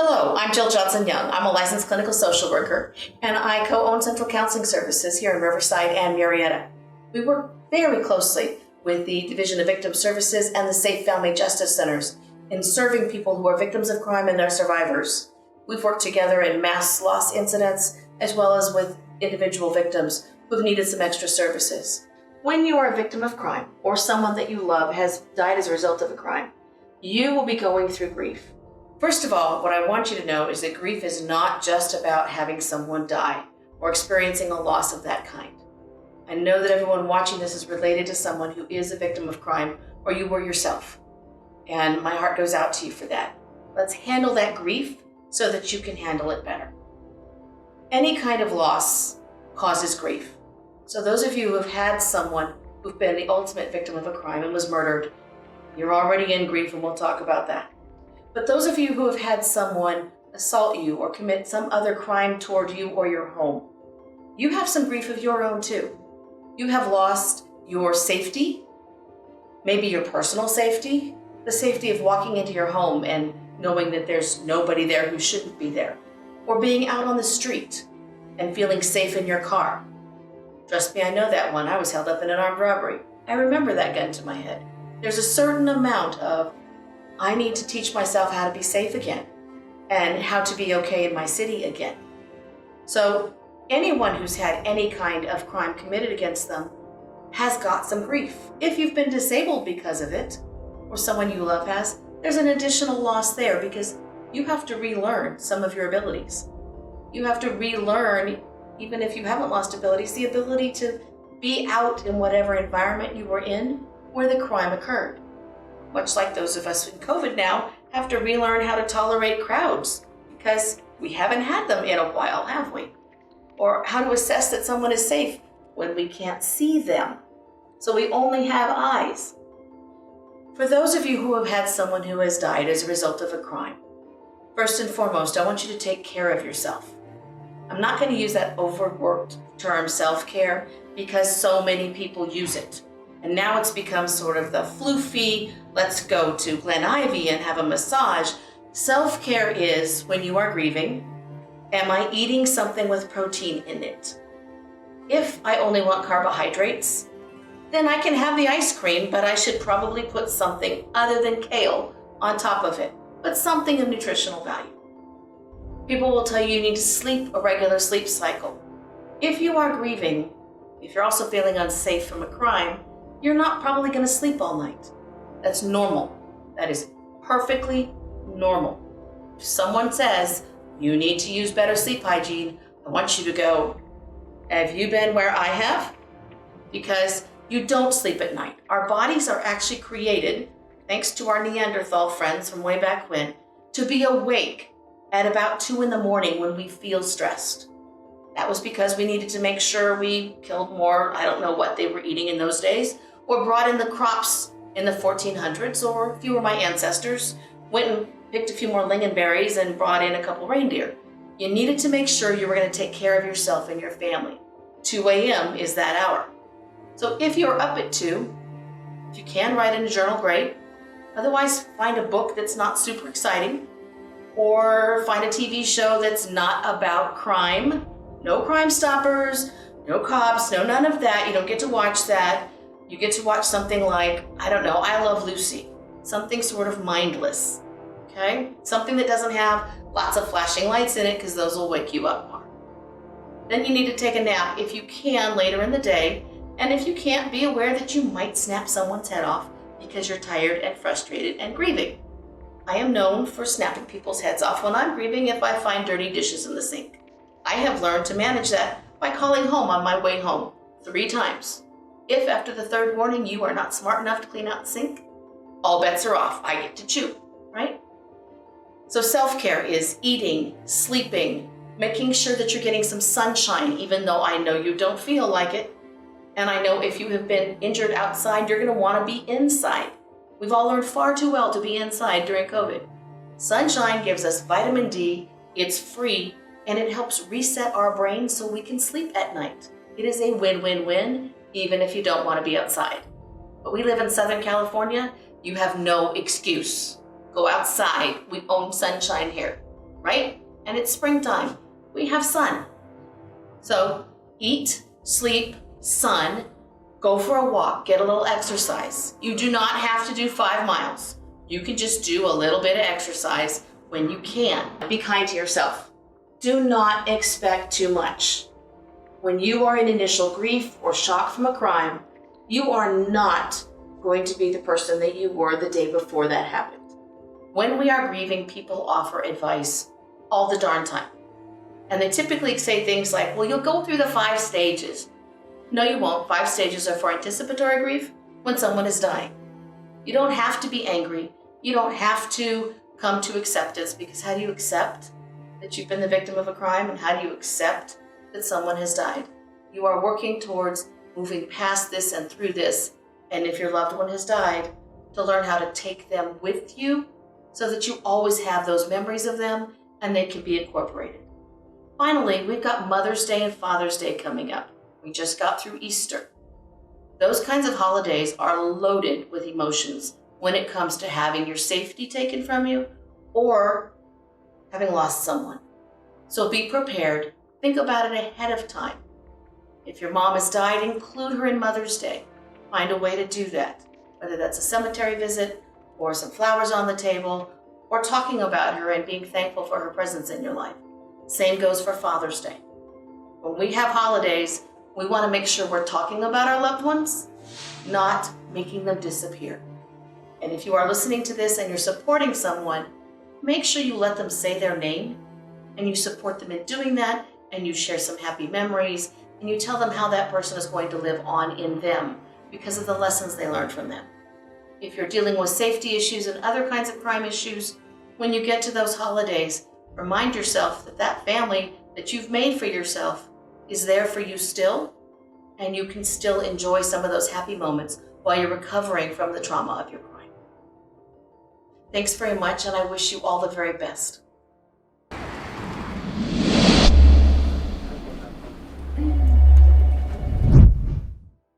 Hello, I'm Jill Johnson-Young. I'm a licensed clinical social worker, and I co-own Central Counseling Services here in Riverside and Marietta. We work very closely with the Division of Victim Services and the Safe Family Justice Centers in serving people who are victims of crime and their survivors. We've worked together in mass loss incidents, as well as with individual victims who've needed some extra services. When you are a victim of crime, or someone that you love has died as a result of a crime, you will be going through grief. First of all, what I want you to know is that grief is not just about having someone die or experiencing a loss of that kind. I know that everyone watching this is related to someone who is a victim of crime, or you were yourself. And my heart goes out to you for that. Let's handle that grief so that you can handle it better. Any kind of loss causes grief. So those of you who have had someone who've been the ultimate victim of a crime and was murdered, you're already in grief, and we'll talk about that. But those of you who have had someone assault you or commit some other crime toward you or your home, you have some grief of your own too. You have lost your safety, maybe your personal safety, the safety of walking into your home and knowing that there's nobody there who shouldn't be there, or being out on the street and feeling safe in your car. Trust me, I know that one. I was held up in an armed robbery. I remember that gun to my head. There's a certain amount of, I need to teach myself how to be safe again and how to be okay in my city again. So anyone who's had any kind of crime committed against them has got some grief. If you've been disabled because of it, or someone you love has, there's an additional loss there because you have to relearn some of your abilities. You have to relearn, even if you haven't lost abilities, the ability to be out in whatever environment you were in where the crime occurred. Much like those of us in COVID now have to relearn how to tolerate crowds because we haven't had them in a while, have we? Or how to assess that someone is safe when we can't see them. So we only have eyes. For those of you who have had someone who has died as a result of a crime, first and foremost, I want you to take care of yourself. I'm not going to use that overworked term self-care because so many people use it. And now it's become sort of the floofy, let's go to Glen Ivy and have a massage. Self-care is when you are grieving, am I eating something with protein in it? If I only want carbohydrates, then I can have the ice cream, but I should probably put something other than kale on top of it, but something of nutritional value. People will tell you you need to sleep a regular sleep cycle. If you are grieving, if you're also feeling unsafe from a crime, you're not probably going to sleep all night. That's normal. That is perfectly normal. If someone says you need to use better sleep hygiene, I want you to go, have you been where I have? Because you don't sleep at night. Our bodies are actually created, thanks to our Neanderthal friends from way back when, to be awake at about 2 a.m. when we feel stressed. That was because we needed to make sure we killed more, I don't know what they were eating in those days, or brought in the crops in the 1400s, or if you were my ancestors, went and picked a few more lingonberries and brought in a couple reindeer. You needed to make sure you were going to take care of yourself and your family. 2 a.m. is that hour. So if you're up at 2, if you can write in a journal, great. Otherwise, find a book that's not super exciting, or find a TV show that's not about crime. No Crime Stoppers, no cops, no none of that. You don't get to watch that. You get to watch something like, I don't know, I Love Lucy. Something sort of mindless, okay? Something that doesn't have lots of flashing lights in it because those will wake you up more. Then you need to take a nap if you can later in the day. And if you can't, be aware that you might snap someone's head off because you're tired and frustrated and grieving. I am known for snapping people's heads off when I'm grieving if I find dirty dishes in the sink. I have learned to manage that by calling home on my way home 3 times. If after the 3rd warning you are not smart enough to clean out the sink, all bets are off. I get to chew, right? So self-care is eating, sleeping, making sure that you're getting some sunshine, even though I know you don't feel like it. And I know if you have been injured outside, you're going to want to be inside. We've all learned far too well to be inside during COVID. Sunshine gives us vitamin D, it's free, and it helps reset our brains so we can sleep at night. It is a win-win-win, even if you don't want to be outside. But we live in Southern California, you have no excuse. Go outside, we own sunshine here. right? And it's springtime. We have sun. So eat, sleep, sun, go for a walk, get a little exercise. You do not have to do 5 miles. You can just do a little bit of exercise when you can. Be kind to yourself. Do not expect too much. When you are in initial grief or shock from a crime, you are not going to be the person that you were the day before that happened. When we are grieving, people offer advice all the darn time. And they typically say things like, well, you'll go through the 5 stages. No, you won't. 5 stages are for anticipatory grief when someone is dying. You don't have to be angry. You don't have to come to acceptance, because how do you accept that you've been the victim of a crime, and how do you accept that someone has died? You are working towards moving past this and through this, and if your loved one has died, to learn how to take them with you so that you always have those memories of them and they can be incorporated. Finally, we've got Mother's Day and Father's Day coming up. We just got through Easter. Those kinds of holidays are loaded with emotions when it comes to having your safety taken from you or having lost someone. So be prepared. Think about it ahead of time. If your mom has died, include her in Mother's Day. Find a way to do that, whether that's a cemetery visit or some flowers on the table or talking about her and being thankful for her presence in your life. Same goes for Father's Day. When we have holidays, we want to make sure we're talking about our loved ones, not making them disappear. And if you are listening to this and you're supporting someone, make sure you let them say their name and you support them in doing that, and you share some happy memories and you tell them how that person is going to live on in them because of the lessons they learned from them. If you're dealing with safety issues and other kinds of crime issues, when you get to those holidays, remind yourself that that family that you've made for yourself is there for you still, and you can still enjoy some of those happy moments while you're recovering from the trauma of your crime. Thanks very much, and I wish you all the very best.